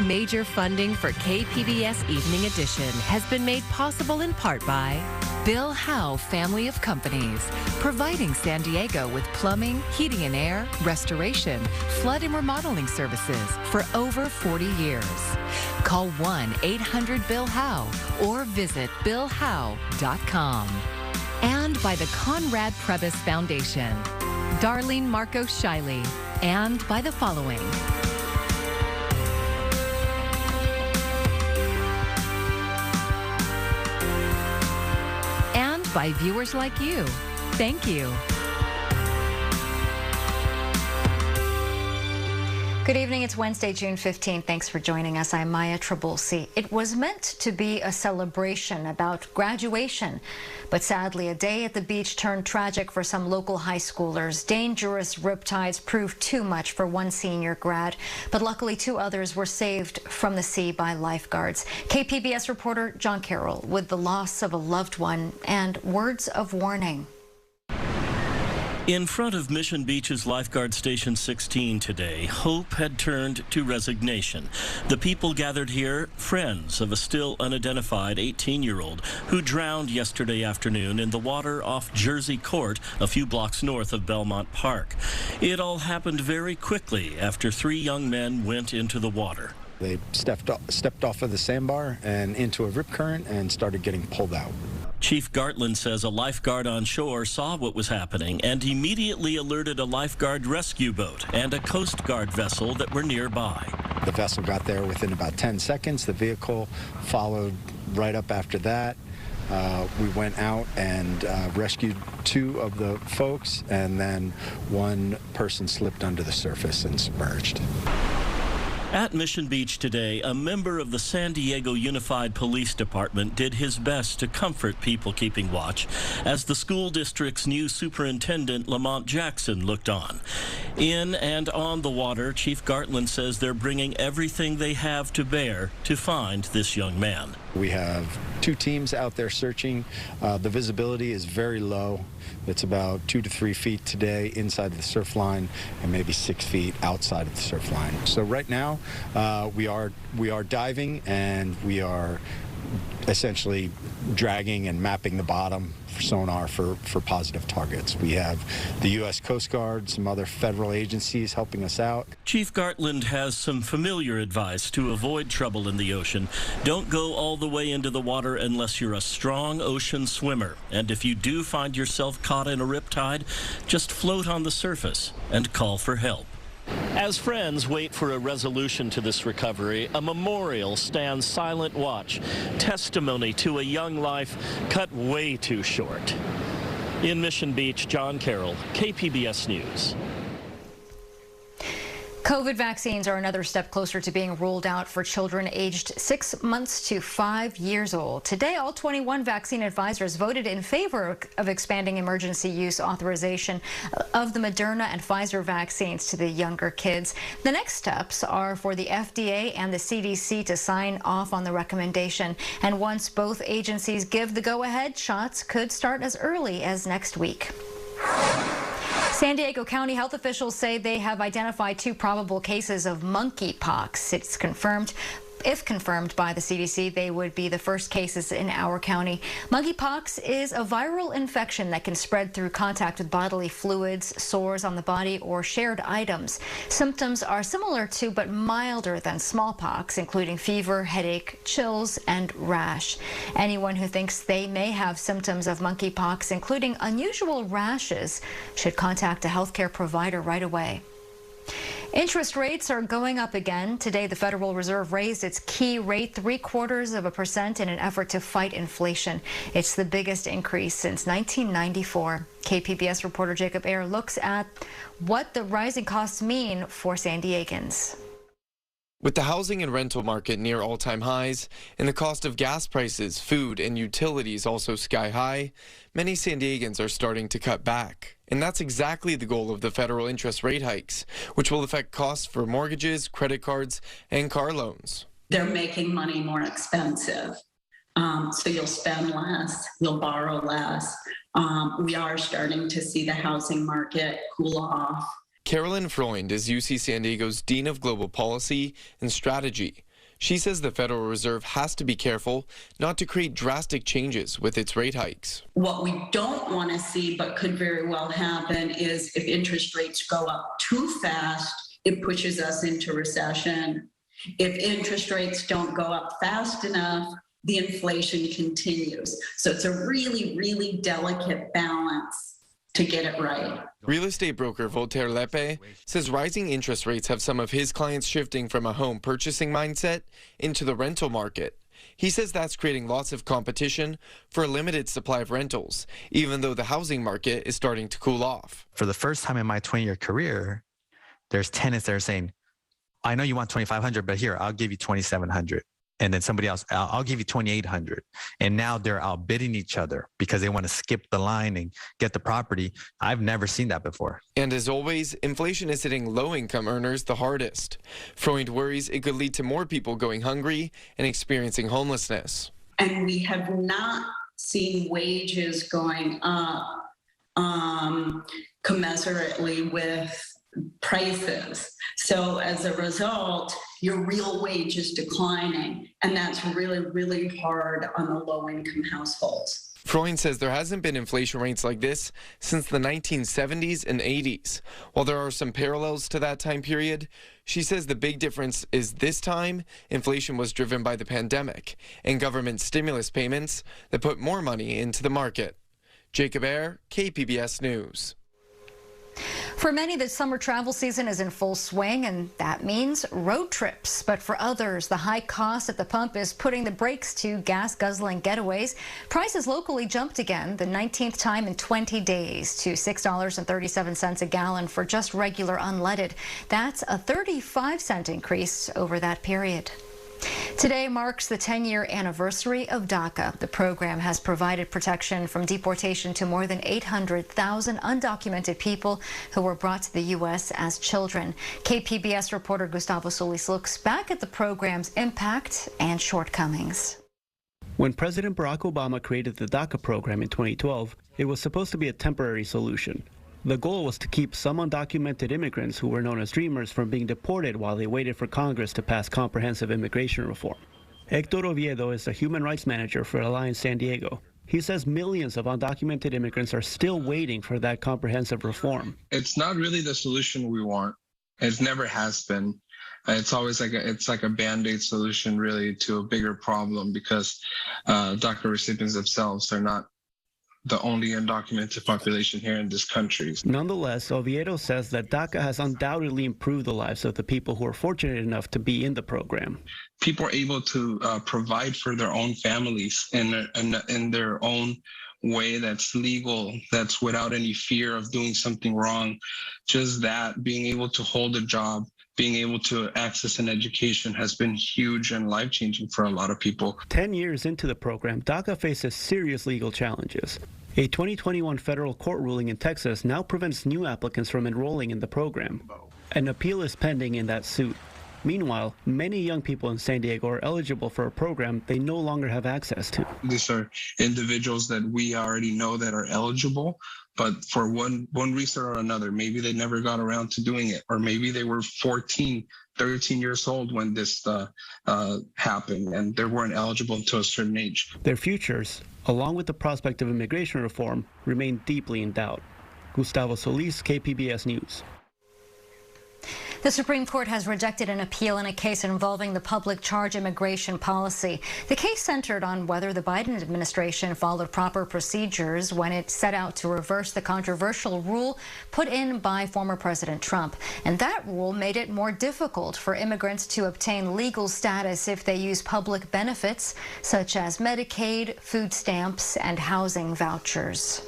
Major funding for KPBS Evening Edition has been made possible in part by Bill Howe Family of Companies, providing San Diego with plumbing, heating and air, restoration, flood and remodeling services for over 40 years. Call 1-800-BILL-HOWE or visit billhowe.com. And by the Conrad Prebys Foundation, Darlene Marco Shiley, and by the following. And by viewers like you. Thank you. Good evening. It's Wednesday, June 15th. Thanks for joining us. I'm Maya Trabulsi. It was meant to be a celebration about graduation, but sadly, a day at the beach turned tragic for some local high schoolers. Dangerous riptides proved too much for one senior grad, but luckily 2 others were saved from the sea by lifeguards. KPBS reporter John Carroll with the loss of a loved one and words of warning. In front of Mission Beach's Lifeguard Station 16 today, hope had turned to resignation. The people gathered here, friends of a still unidentified 18-year-old who drowned yesterday afternoon in the water off Jersey Court, a few blocks north of Belmont Park. It all happened very quickly after 3 young men went into the water. They stepped off of the sandbar and into a rip current and started getting pulled out. Chief Gartland says a lifeguard on shore saw what was happening and immediately alerted a lifeguard rescue boat and a Coast Guard vessel that were nearby. The vessel got there within about 10 seconds. The vehicle followed right up after that. We went out and rescued 2 of the folks, and then 1 person slipped under the surface and submerged. At Mission Beach today, a member of the San Diego Unified Police Department did his best to comfort people keeping watch as the school district's new superintendent, Lamont Jackson, looked on. In and on the water, Chief Gartland says they're bringing everything they have to bear to find this young man. We have 2 teams out there searching. The visibility is very low. It's about 2 to 3 feet today inside the surf line and maybe 6 feet outside of the surf line. So right now we are diving, and we are essentially dragging and mapping the bottom for sonar for positive targets. We have the U.S. Coast Guard, some other federal agencies helping us out. Chief Gartland has some familiar advice to avoid trouble in the ocean. Don't go all the way into the water unless you're a strong ocean swimmer. And if you do find yourself caught in a riptide, just float on the surface and call for help. As friends wait for a resolution to this recovery, a memorial stands silent watch, testimony to a young life cut way too short. In Mission Beach, John Carroll, KPBS News. COVID vaccines are another step closer to being rolled out for children aged 6 months to 5 years old. Today, all 21 vaccine advisors voted in favor of expanding emergency use authorization of the Moderna and Pfizer vaccines to the younger kids. The next steps are for the FDA and the CDC to sign off on the recommendation. And once both agencies give the go-ahead, shots could start as early as next week. San Diego County health officials say they have identified 2 probable cases of monkeypox. It's confirmed. If confirmed by the CDC, they would be the first cases in our county. Monkeypox is a viral infection that can spread through contact with bodily fluids, sores on the body, or shared items. Symptoms are similar to but milder than smallpox, including fever, headache, chills, and rash. Anyone who thinks they may have symptoms of monkeypox, including unusual rashes, should contact a healthcare provider right away. Interest rates are going up again. Today, the Federal Reserve raised its key rate 0.75% in an effort to fight inflation. It's the biggest increase since 1994. KPBS reporter Jacob Ayer looks at what the rising costs mean for San Diegans. With the housing and rental market near all-time highs and the cost of gas prices, food, and utilities also sky high, many San Diegans are starting to cut back. And that's exactly the goal of the federal interest rate hikes, which will affect costs for mortgages, credit cards, and car loans. They're making money more expensive. So you'll spend less, you'll borrow less. We are starting to see the housing market cool off. Carolyn Freund is UC San Diego's Dean of Global Policy and Strategy. She says the Federal Reserve has to be careful not to create drastic changes with its rate hikes. What we don't want to see, but could very well happen, is if interest rates go up too fast, it pushes us into recession. If interest rates don't go up fast enough, the inflation continues. So it's a really, really delicate balance to get it right. Real estate broker Voltaire Lepe says rising interest rates have some of his clients shifting from a home purchasing mindset into the rental market. He says that's creating lots of competition for a limited supply of rentals, even though the housing market is starting to cool off. For the first time in my 20-year career, there's tenants that are saying, I know you want $2,500, but here, I'll give you $2,700. And then somebody else, I'll give you $2,800. And now they're outbidding each other because they want to skip the line and get the property. I've never seen that before. And as always, inflation is hitting low-income earners the hardest. Freund worries it could lead to more people going hungry and experiencing homelessness. And we have not seen wages going up commensurately with prices. So as a result, your real wage is declining, and that's really, really hard on the low-income households. Freund says there hasn't been inflation rates like this since the 1970s and 80s. While there are some parallels to that time period, she says the big difference is this time, inflation was driven by the pandemic and government stimulus payments that put more money into the market. Jacob Ayer, KPBS News. For many, the summer travel season is in full swing, and that means road trips. But for others, the high cost at the pump is putting the brakes to gas-guzzling getaways. Prices locally jumped again, the 19th time in 20 days, to $6.37 a gallon for just regular unleaded. That's a 35-cent increase over that period. Today marks the 10-year anniversary of DACA. The program has provided protection from deportation to more than 800,000 undocumented people who were brought to the U.S. as children. KPBS reporter Gustavo Solis looks back at the program's impact and shortcomings. When President Barack Obama created the DACA program in 2012, it was supposed to be a temporary solution. The goal was to keep some undocumented immigrants who were known as dreamers from being deported while they waited for Congress to pass comprehensive immigration reform. Hector Oviedo is the human rights manager for Alliance San Diego. He says millions of undocumented immigrants are still waiting for that comprehensive reform. It's not really the solution we want. It never has been. It's always like a Band-Aid solution really to a bigger problem because DACA recipients themselves are not the only undocumented population here in this country. Nonetheless, Oviedo says that DACA has undoubtedly improved the lives of the people who are fortunate enough to be in the program. People are able to provide for their own families in their own way that's legal, that's without any fear of doing something wrong. Just that, being able to hold a job, being able to access an education has been huge and life-changing for a lot of people. 10 years into the program, DACA faces serious legal challenges. A 2021 federal court ruling in Texas now prevents new applicants from enrolling in the program. An appeal is pending in that suit. Meanwhile, many young people in San Diego are eligible for a program they no longer have access to. These are individuals that we already know that are eligible, but for one reason or another, maybe they never got around to doing it, or maybe they were 14, 13 years old when this happened, and they weren't eligible until a certain age. Their futures, along with the prospect of immigration reform, remain deeply in doubt. Gustavo Solis, KPBS News. The Supreme Court has rejected an appeal in a case involving the public charge immigration policy. The case centered on whether the Biden administration followed proper procedures when it set out to reverse the controversial rule put in by former President Trump. And that rule made it more difficult for immigrants to obtain legal status if they use public benefits such as Medicaid, food stamps, and housing vouchers.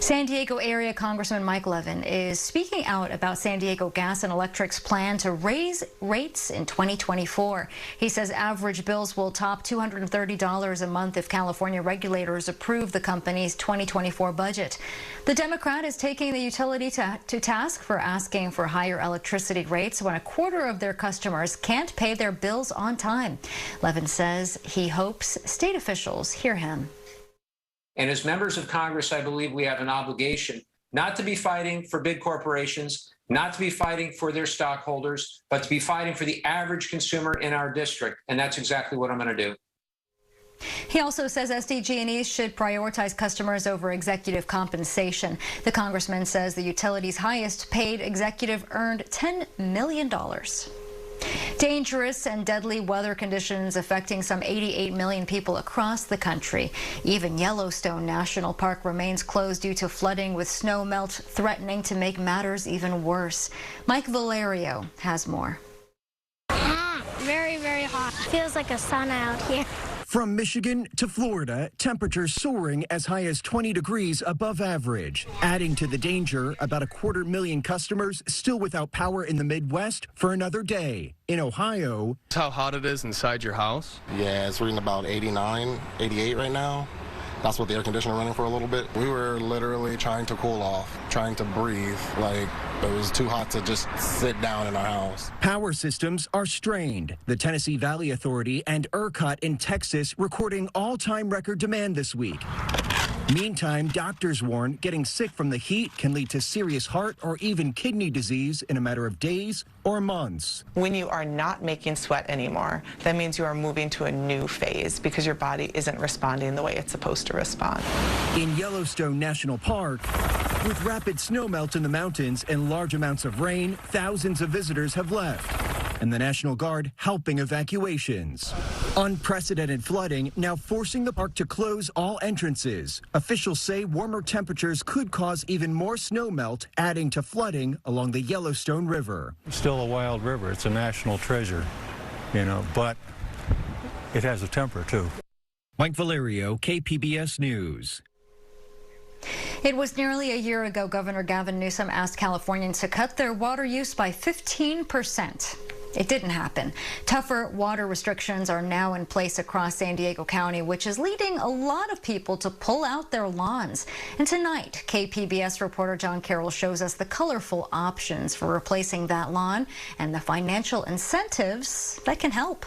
San Diego area Congressman Mike Levin is speaking out about San Diego Gas and Electric's plan to raise rates in 2024. He says average bills will top $230 a month if California regulators approve the company's 2024 budget. The Democrat is taking the utility to task for asking for higher electricity rates when a quarter of their customers can't pay their bills on time. Levin says he hopes state officials hear him. And as members of Congress, I believe we have an obligation not to be fighting for big corporations, not to be fighting for their stockholders, but to be fighting for the average consumer in our district. And that's exactly what I'm going to do. He also says SDG&E should prioritize customers over executive compensation. The congressman says the utility's highest paid executive earned $10 million. Dangerous and deadly weather conditions affecting some 88 million people across the country. Even Yellowstone National Park remains closed due to flooding, with snow melt threatening to make matters even worse. Mike Valerio has more. Very, very hot. Feels like a sauna out here. From Michigan to Florida, temperatures soaring as high as 20 degrees above average. Adding to the danger, about 250,000 customers still without power in the Midwest for another day. In Ohio, That's how hot it is inside your house? Yeah, it's reading about 89, 88 right now. That's what the air conditioner running for a little bit. We were literally trying to cool off, trying to breathe. Like, it was too hot to just sit down in our house. power systems are strained. The Tennessee Valley Authority and ERCOT in Texas recording all-time record demand this week. Meantime, doctors warn getting sick from the heat can lead to serious heart or even kidney disease in a matter of days or months. When you are not making sweat anymore, that means you are moving to a new phase because your body isn't responding the way it's supposed to respond. In Yellowstone National Park, with rapid snowmelt in the mountains and large amounts of rain, thousands of visitors have left, and the National Guard helping evacuations. Unprecedented flooding now forcing the park to close all entrances. Officials say warmer temperatures could cause even more snowmelt, adding to flooding along the Yellowstone River. It's still a wild river. It's a national treasure, but it has a temper, too. Mike Valerio, KPBS News. It was nearly a year ago Governor Gavin Newsom asked Californians to cut their water use by 15%. It didn't happen. Tougher water restrictions are now in place across San Diego County, which is leading a lot of people to pull out their lawns. And tonight, KPBS reporter John Carroll shows us the colorful options for replacing that lawn and the financial incentives that can help.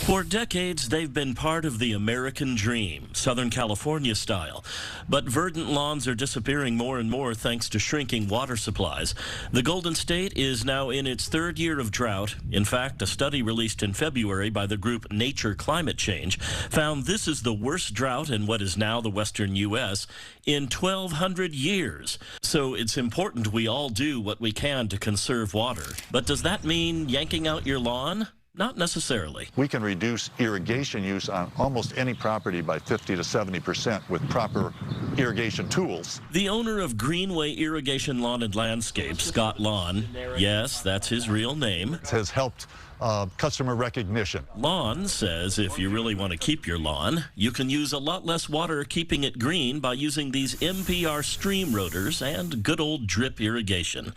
For decades, they've been part of the American dream, Southern California style. But verdant lawns are disappearing more and more thanks to shrinking water supplies. The Golden State is now in its third year of drought. In fact, a study released in February by the group Nature Climate Change found this is the worst drought in what is now the western U.S. in 1,200 years. So it's important we all do what we can to conserve water. But does that mean yanking out your lawn? Not necessarily. We can reduce irrigation use on almost any property by 50 to 70% with proper irrigation tools. The owner of Greenway Irrigation Lawn and Landscape, Scott Lawn, yes, that's his real name, has helped customer recognition. Lawn says if you really want to keep your lawn, you can use a lot less water keeping it green by using these MPR stream rotors and good old drip irrigation.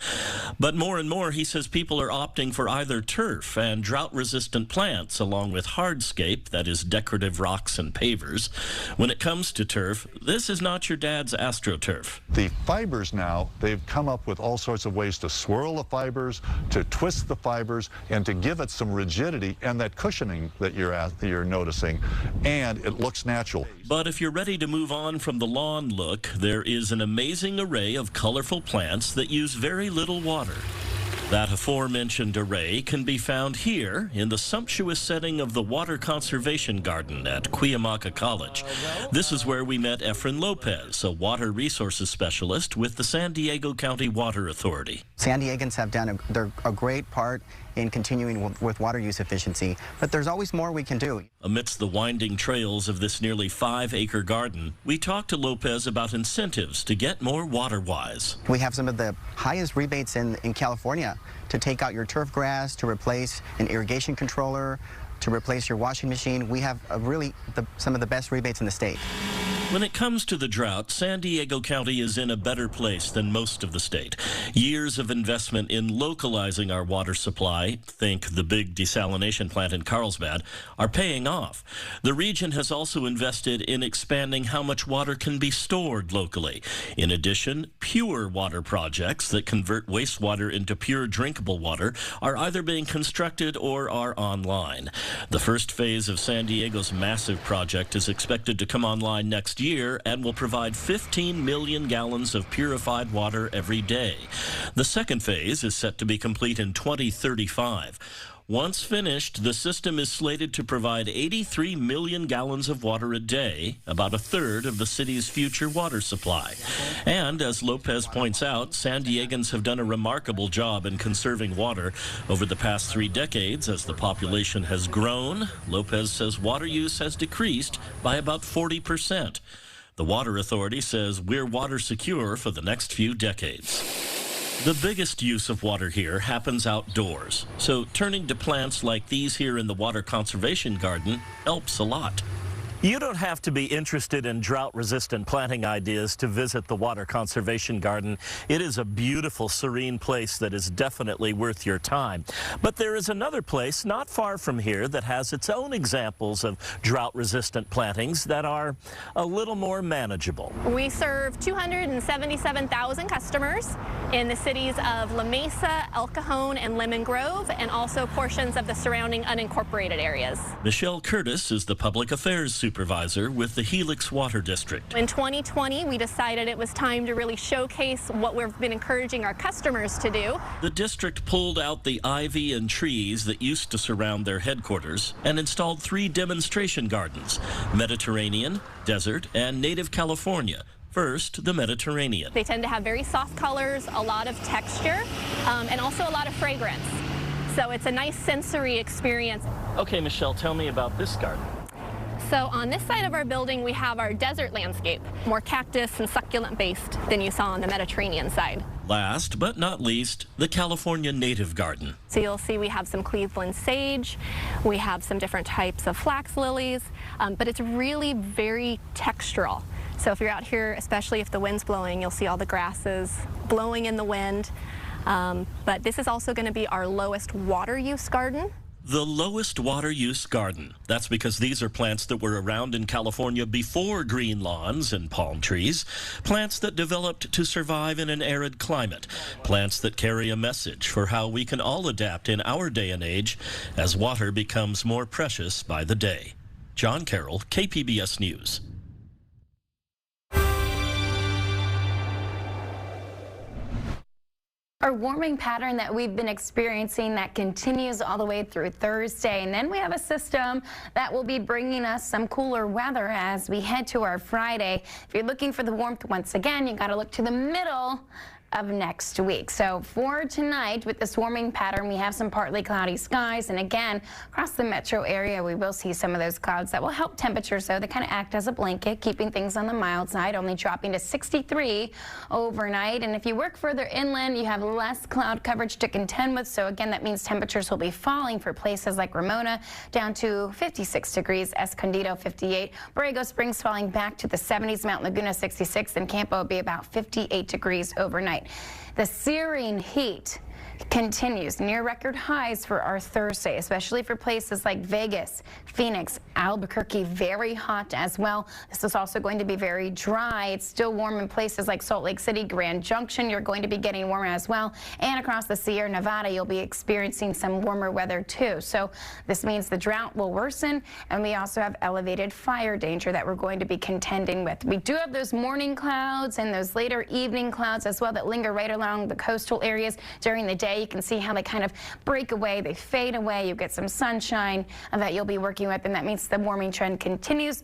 But more and more, he says people are opting for either turf and drought-resistant plants along with hardscape, that is decorative rocks and pavers. When it comes to turf, this is not your dad's AstroTurf. The fibers now, they've come up with all sorts of ways to swirl the fibers, to twist the fibers, and to give it some rigidity and that cushioning that you're noticing, and it looks natural. But if you're ready to move on from the lawn look, there is an amazing array of colorful plants that use very little water. That aforementioned array can be found here in the sumptuous setting of the Water Conservation Garden at Cuyamaca College. This is where we met Efren Lopez, a water resources specialist with the San Diego County Water Authority. San Diegans have done a great part in continuing with water use efficiency, but there's always more we can do. Amidst the winding trails of this nearly 5-acre garden, we talked to Lopez about incentives to get more water-wise. We have some of the highest rebates in California to take out your turf grass, to replace an irrigation controller, to replace your washing machine. We have some of the best rebates in the state. When it comes to the drought, San Diego County is in a better place than most of the state. Years of investment in localizing our water supply, think the big desalination plant in Carlsbad, are paying off. The region has also invested in expanding how much water can be stored locally. In addition, pure water projects that convert wastewater into pure drinkable water are either being constructed or are online. The first phase of San Diego's massive project is expected to come online next next year and will provide 15 million gallons of purified water every day. The second phase is set to be complete in 2035. Once finished, the system is slated to provide 83 million gallons of water a day, about a third of the city's future water supply. And as Lopez points out, San Diegans have done a remarkable job in conserving water over the past 3 decades. As the population has grown, Lopez says water use has decreased by about 40%. The Water Authority says we're water secure for the next few decades. The biggest use of water here happens outdoors, so turning to plants like these here in the Water Conservation Garden helps a lot. You don't have to be interested in drought-resistant planting ideas to visit the Water Conservation Garden. It is a beautiful, serene place that is definitely worth your time. But there is another place not far from here that has its own examples of drought-resistant plantings that are a little more manageable. We serve 277,000 customers in the cities of La Mesa, El Cajon, and Lemon Grove, and also portions of the surrounding unincorporated areas. Michelle Curtis is the Public Affairs Supervisor with the Helix Water District. In 2020, we decided it was time to really showcase what we've been encouraging our customers to do. The district pulled out the ivy and trees that used to surround their headquarters and installed 3 demonstration gardens: Mediterranean, Desert, and Native California. First, the Mediterranean. They tend to have very soft colors, a lot of texture, and also a lot of fragrance. So it's a nice sensory experience. Okay, Michelle, tell me about this garden. So on this side of our building, we have our desert landscape, more cactus and succulent based than you saw on the Mediterranean side. Last but not least, the California Native Garden. So you'll see we have some Cleveland sage, we have some different types of flax lilies, but it's really very textural. So if you're out here, especially if the wind's blowing, you'll see all the grasses blowing in the wind. But this is also going to be our lowest water use garden. The lowest water use garden. That's because these are plants that were around in California before green lawns and palm trees. Plants that developed to survive in an arid climate. Plants that carry a message for how we can all adapt in our day and age as water becomes more precious by the day. John Carroll, KPBS News. Our warming pattern that we've been experiencing that continues all the way through Thursday. And then we have a system that will be bringing us some cooler weather as we head to our Friday. If you're looking for the warmth once again, you got to look to the middle of next week. So for tonight, with this warming pattern, we have some partly cloudy skies, and again across the metro area we will see some of those clouds that will help temperatures, though they kind of act as a blanket, keeping things on the mild side, only dropping to 63 overnight. And if you work further inland, you have less cloud coverage to contend with, so again that means temperatures will be falling for places like Ramona down to 56 degrees, Escondido 58, Borrego Springs falling back to the 70s, Mount Laguna 66, and Campo will be about 58 degrees overnight. The searing heat continues, near record highs for our Thursday, especially for places like Vegas, Phoenix, Albuquerque, very hot as well. This is also going to be very dry. It's still warm in places like Salt Lake City, Grand Junction. You're going to be getting warmer as well. And across the Sierra Nevada, you'll be experiencing some warmer weather too. So this means the drought will worsen, and we also have elevated fire danger that we're going to be contending with. We do have those morning clouds and those later evening clouds as well that linger right along the coastal areas during the day. You can see how they kind of break away, they fade away. You get some sunshine that you'll be working with, and that means the warming trend continues.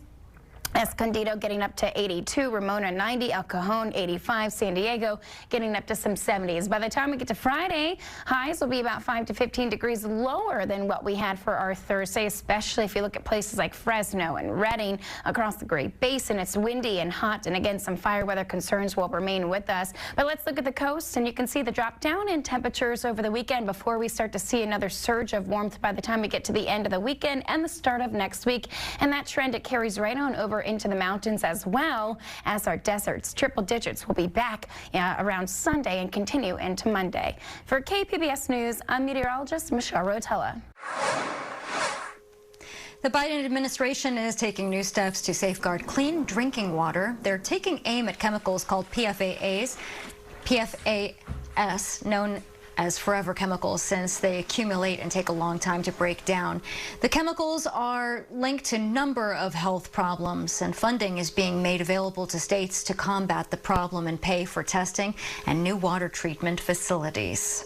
Escondido getting up to 82, Ramona 90, El Cajon 85, San Diego getting up to some 70s. By the time we get to Friday, highs will be about 5 to 15 degrees lower than what we had for our Thursday, especially if you look at places like Fresno and Redding across the Great Basin. It's windy and hot, and again, some fire weather concerns will remain with us. But let's look at the coast, and you can see the drop down in temperatures over the weekend before we start to see another surge of warmth by the time we get to the end of the weekend and the start of next week. And that trend, it carries right on over into the mountains as well as our deserts. Triple digits will be back around Sunday and continue into Monday. For KPBS News, I'm meteorologist Michelle Rotella. The Biden administration is taking new steps to safeguard clean drinking water. They're taking aim at chemicals called PFAS, known as forever chemicals since they accumulate and take a long time to break down. The chemicals are linked to a number of health problems, and funding is being made available to states to combat the problem and pay for testing and new water treatment facilities.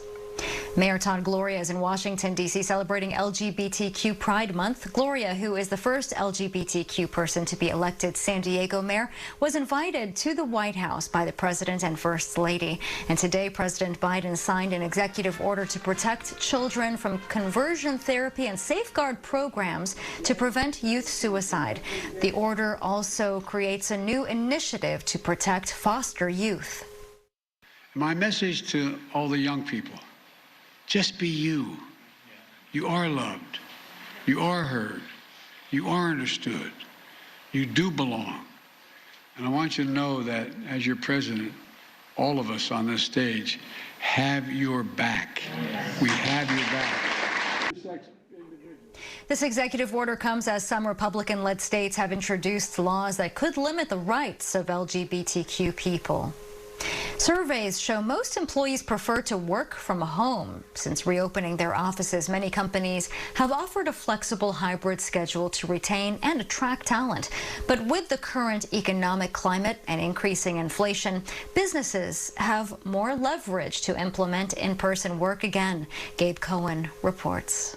Mayor Todd Gloria is in Washington, D.C. celebrating LGBTQ Pride Month. Gloria, who is the first LGBTQ person to be elected San Diego mayor, was invited to the White House by the president and first lady. And today, President Biden signed an executive order to protect children from conversion therapy and safeguard programs to prevent youth suicide. The order also creates a new initiative to protect foster youth. My message to all the young people: just be you. You are loved. You are heard. You are understood. You do belong. And I want you to know that as your president, all of us on this stage have your back. We have your back. This executive order comes as some Republican-led states have introduced laws that could limit the rights of LGBTQ people. Surveys show most employees prefer to work from home. Since reopening their offices, many companies have offered a flexible hybrid schedule to retain and attract talent. But with the current economic climate and increasing inflation, businesses have more leverage to implement in-person work again. Gabe Cohen reports.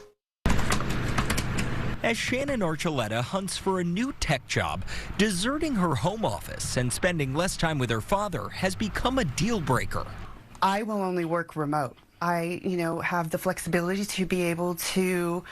As Shannon Archuleta hunts for a new tech job, deserting her home office and spending less time with her father has become a deal breaker. I will only work remote. I, have the flexibility to be able to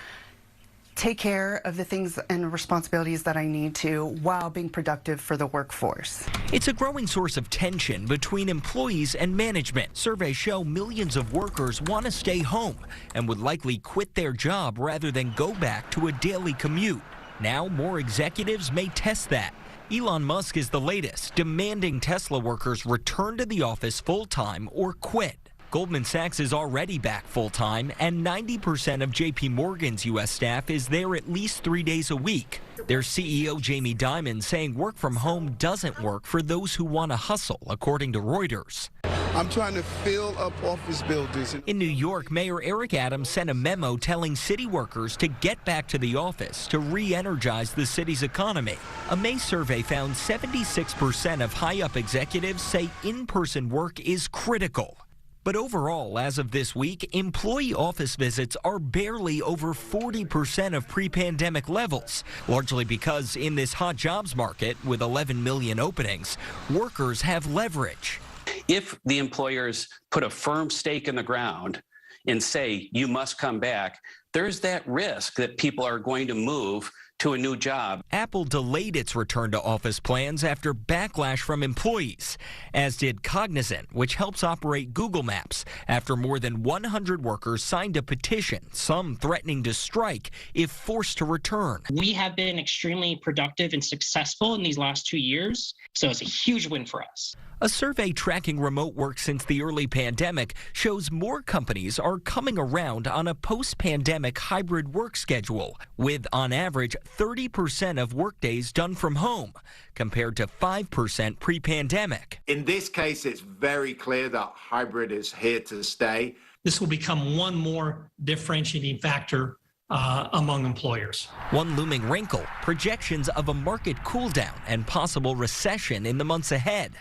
take care of the things and responsibilities that I need to while being productive for the workforce. It's a growing source of tension between employees and management. Surveys show millions of workers want to stay home and would likely quit their job rather than go back to a daily commute. Now, more executives may test that. Elon Musk is the latest, demanding Tesla workers return to the office full-time or quit. Goldman Sachs is already back full-time, and 90% of JP Morgan's U.S. staff is there at least 3 days a week. Their CEO, Jamie Dimon, saying work from home doesn't work for those who want to hustle, according to Reuters. I'm trying to fill up office buildings. In New York, Mayor Eric Adams sent a memo telling city workers to get back to the office to re-energize the city's economy. A May survey found 76% of high-up executives say in-person work is critical. But overall, as of this week, employee office visits are barely over 40% of pre-pandemic levels, largely because in this hot jobs market with 11 million openings, workers have leverage. If the employers put a firm stake in the ground and say, you must come back, there's that risk that people are going to move to a new job. Apple delayed its return to office plans after backlash from employees, as did Cognizant, which helps operate Google Maps, after more than 100 workers signed a petition, some threatening to strike if forced to return. We have been extremely productive and successful in these last 2 years, so it's a huge win for us. A survey tracking remote work since the early pandemic shows more companies are coming around on a post-pandemic hybrid work schedule, with, on average, 30% of workdays done from home, compared to 5% pre-pandemic. In this case, it's very clear that hybrid is here to stay. This will become one more differentiating factor among employers. One looming wrinkle, projections of a market cooldown and possible recession in the months ahead,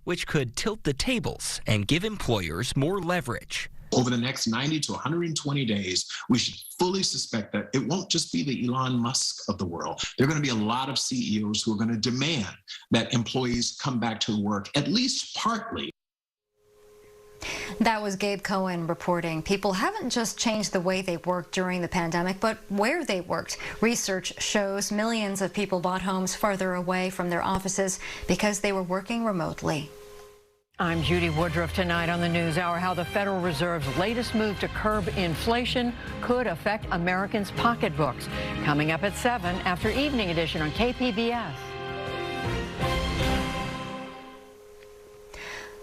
which could tilt the tables and give employers more leverage. Over the next 90 to 120 days, we should fully suspect that it won't just be the Elon Musk of the world. There are going to be a lot of CEOs who are going to demand that employees come back to work, at least partly. That was Gabe Cohen reporting. People haven't just changed the way they worked during the pandemic, but where they worked. Research shows millions of people bought homes farther away from their offices because they were working remotely. I'm Judy Woodruff. Tonight on the NewsHour, how the Federal Reserve's latest move to curb inflation could affect Americans' pocketbooks. Coming up at 7 after Evening Edition on KPBS.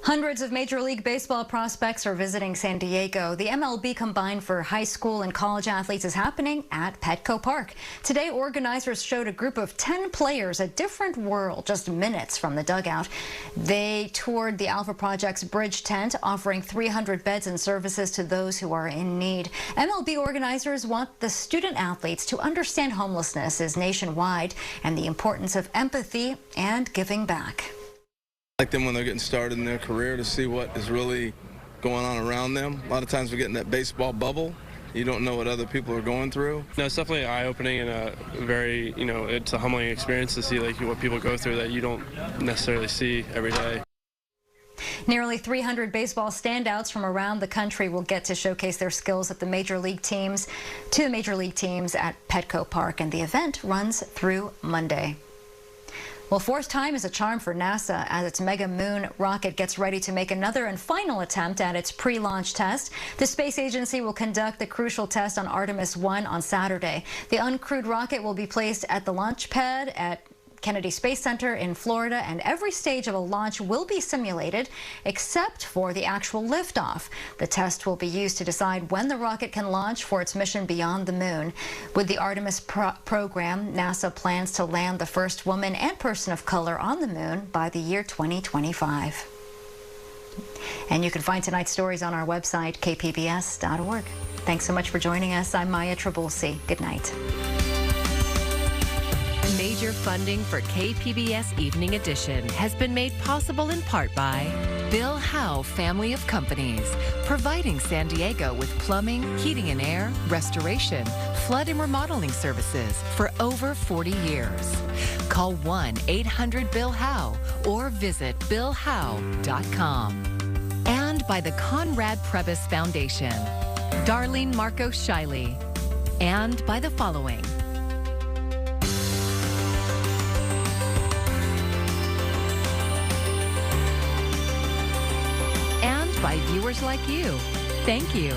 Hundreds of Major League Baseball prospects are visiting San Diego. The MLB Combine for high school and college athletes is happening at Petco Park. Today, organizers showed a group of 10 players a different world just minutes from the dugout. They toured the Alpha Project's bridge tent, offering 300 beds and services to those who are in need. MLB organizers want the student athletes to understand homelessness is nationwide and the importance of empathy and giving back. I like them when they're getting started in their career to see what is really going on around them. A lot of times we get in that baseball bubble. You don't know what other people are going through. No, it's definitely eye-opening and a very, it's a humbling experience to see like what people go through that you don't necessarily see every day. Nearly 300 baseball standouts from around the country will get to showcase their skills at the major league teams at Petco Park, and the event runs through Monday. Well, fourth time is a charm for NASA as its Mega Moon rocket gets ready to make another and final attempt at its pre-launch test. The space agency will conduct the crucial test on Artemis 1 on Saturday. The uncrewed rocket will be placed at the launch pad at Kennedy Space Center in Florida, and every stage of a launch will be simulated except for the actual liftoff. The test will be used to decide when the rocket can launch for its mission beyond the moon. With the Artemis program, NASA plans to land the first woman and person of color on the moon by the year 2025. And you can find tonight's stories on our website, kpbs.org. Thanks so much for joining us. I'm Maya Trabulsi. Good night. Major funding for KPBS Evening Edition has been made possible in part by Bill Howe Family of Companies, providing San Diego with plumbing, heating and air, restoration, flood and remodeling services for over 40 years. Call 1-800-BILL-HOWE or visit billhowe.com. And by the Conrad Prebys Foundation, Darlene Marco Shiley, and by the following: by viewers like you. Thank you.